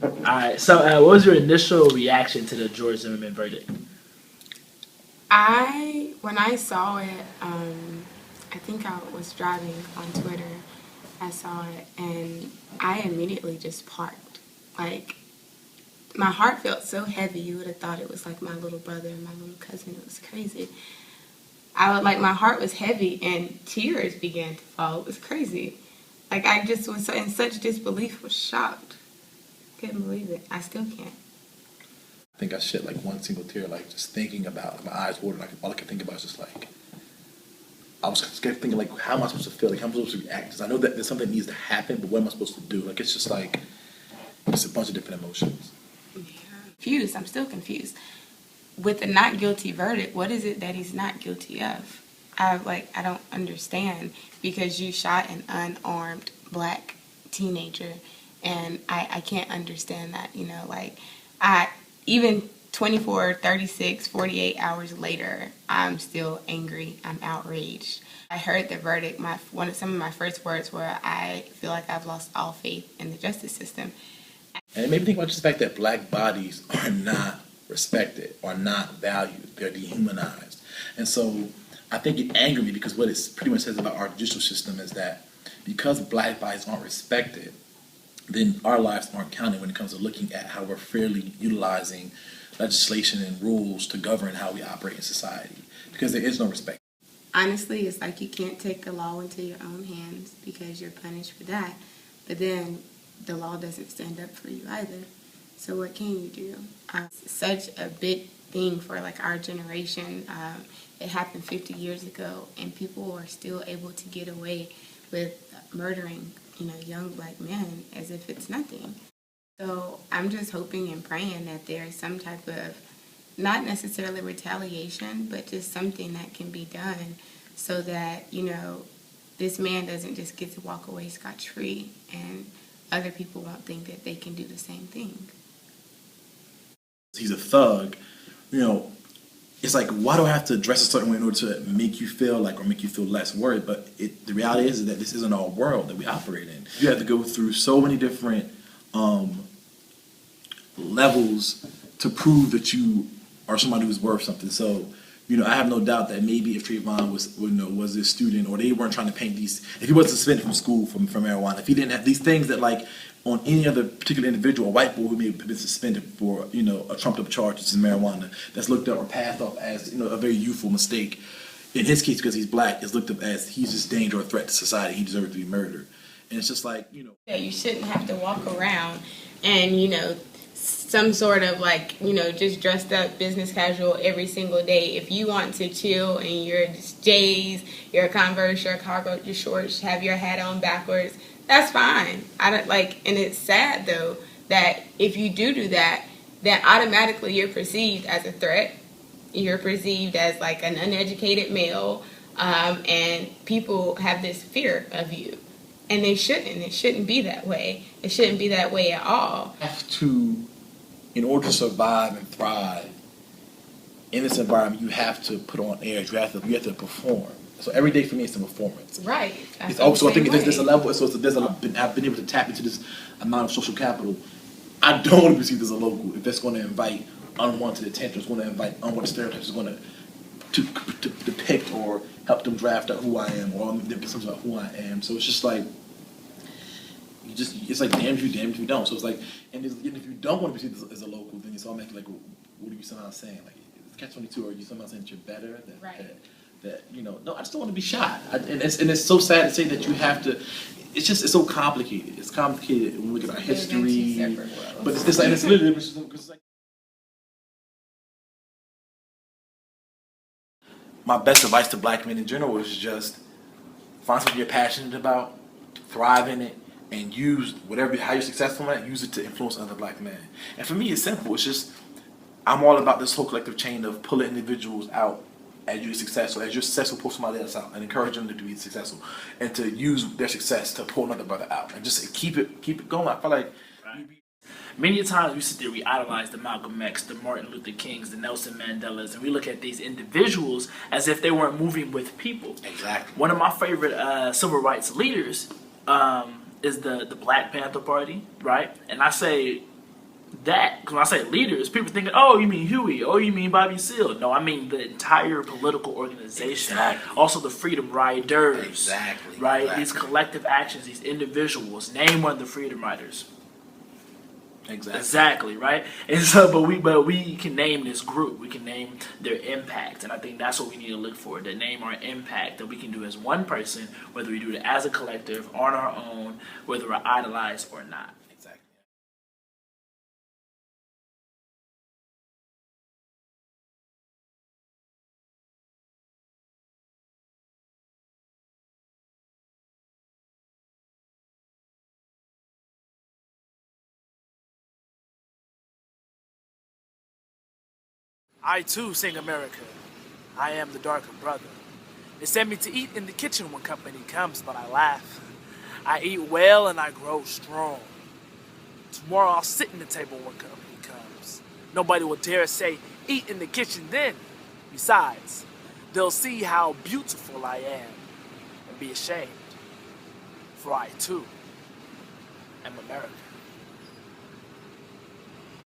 Alright, so what was your initial reaction to the George Zimmerman verdict? When I saw it, I think I was driving on Twitter. I saw it and I immediately just parked. Like, my heart felt so heavy. You would have thought it was like my little brother and my little cousin. It was crazy. I would like my heart was heavy and tears began to fall. It was crazy. Like I just was in such disbelief, was shocked. Couldn't believe it. I still can't. I think I shed like one single tear, like just thinking about it. My eyes watered. Like all I could think about is just like I was scared thinking like, how am I supposed to feel? Like how am I supposed to react? Because I know that there's something that needs to happen, but what am I supposed to do? Like it's just like it's a bunch of different emotions. Yeah. Confused. I'm still confused. With the not guilty verdict, what is it that he's not guilty of? I don't understand because you shot an unarmed black teenager and I can't understand that, like I even 24, 36, 48 hours later, I'm still angry, I'm outraged. I heard the verdict, some of my first words were I feel like I've lost all faith in the justice system. And it made me think about just the fact that black bodies are not respected, are not valued, they're dehumanized. And so I think it angered me because what it pretty much says about our judicial system is that because black bodies aren't respected, then our lives aren't counted when it comes to looking at how we're fairly utilizing legislation and rules to govern how we operate in society. Because there is no respect. Honestly, it's like you can't take the law into your own hands because you're punished for that. But then the law doesn't stand up for you either. So what can you do? Such a big thing for like our generation. It happened 50 years ago, and people are still able to get away with murdering, young black men as if it's nothing. So I'm just hoping and praying that there's some type of, not necessarily retaliation, but just something that can be done so that, this man doesn't just get to walk away scot-free and other people won't think that they can do the same thing. He's a thug, it's like, why do I have to dress a certain way in order to make you feel like or make you feel less worried? But the reality is that this isn't our world that we operate in. You have to go through so many different levels to prove that you are somebody who's worth something. So, I have no doubt that maybe if Trayvon was a student, or they weren't trying to paint these, if he wasn't suspended from school from marijuana, if he didn't have these things that like on any other particular individual, a white boy who may have been suspended for a trumped up charge, which is marijuana, that's looked at or passed off as a very youthful mistake. In his case, because he's black, it's looked up as he's just danger or threat to society. He deserves to be murdered, and it's just like Yeah, you shouldn't have to walk around and some sort of like, just dressed up business casual every single day. If you want to chill and you're just J's, your Converse, your cargo, your shorts, have your hat on backwards, that's fine. I don't and it's sad though that if you do that, then automatically you're perceived as a threat. You're perceived as like an uneducated male, and people have this fear of you. And they shouldn't. It shouldn't be that way. It shouldn't be that way at all. have to, in order to survive and thrive in this environment, you have to put on airs. You have to perform. So every day for me is a performance. Right. It's also, I think there's a level. So I've been able to tap into this amount of social capital. I don't want to be perceived as a local if that's going to invite unwanted attention. It's going to invite unwanted stereotypes. It's going to depict or help them draft out who I am or them something about who I am. So it's just like it's like damned if you don't. So it's like, and if you don't want to be perceived as a local, then it's automatically like, what are you somehow saying? Like it's catch-22, or are you somehow saying that you're better? Right. No, I just don't want to be shot. And it's so sad to say that you have to. It's so complicated. It's complicated when we look at our history. But it's like it's literally it's like my best advice to black men in general is just find something you're passionate about, thrive in it, and use how you're successful at, use it to influence other black men. And for me, it's simple. It's just I'm all about this whole collective chain of pulling individuals out as you're successful. As you're successful, pull somebody else out and encourage them to be successful, and to use their success to pull another brother out, and just keep it going. I feel like. Right. Many times we sit there, we idolize the Malcolm X, the Martin Luther Kings, the Nelson Mandelas, and we look at these individuals as if they weren't moving with people. Exactly. One of my favorite civil rights leaders is the Black Panther Party, right? And I say that, when I say leaders, people thinking, oh, you mean Huey, oh, you mean Bobby Seale. No, I mean the entire political organization. Exactly. Also the Freedom Riders. Exactly. Right? Exactly. These collective actions, these individuals. Name one of the Freedom Riders. Exactly, right? And so, but we can name this group. We can name their impact, and I think that's what we need to look for. To name our impact that we can do as one person, whether we do it as a collective, on our own, whether we're idolized or not. Exactly. I too sing America. I am the darker brother. They send me to eat in the kitchen when company comes, but I laugh. I eat well and I grow strong. Tomorrow I'll sit in the table when company comes. Nobody will dare say, eat in the kitchen then. Besides, they'll see how beautiful I am and be ashamed. For I too am America.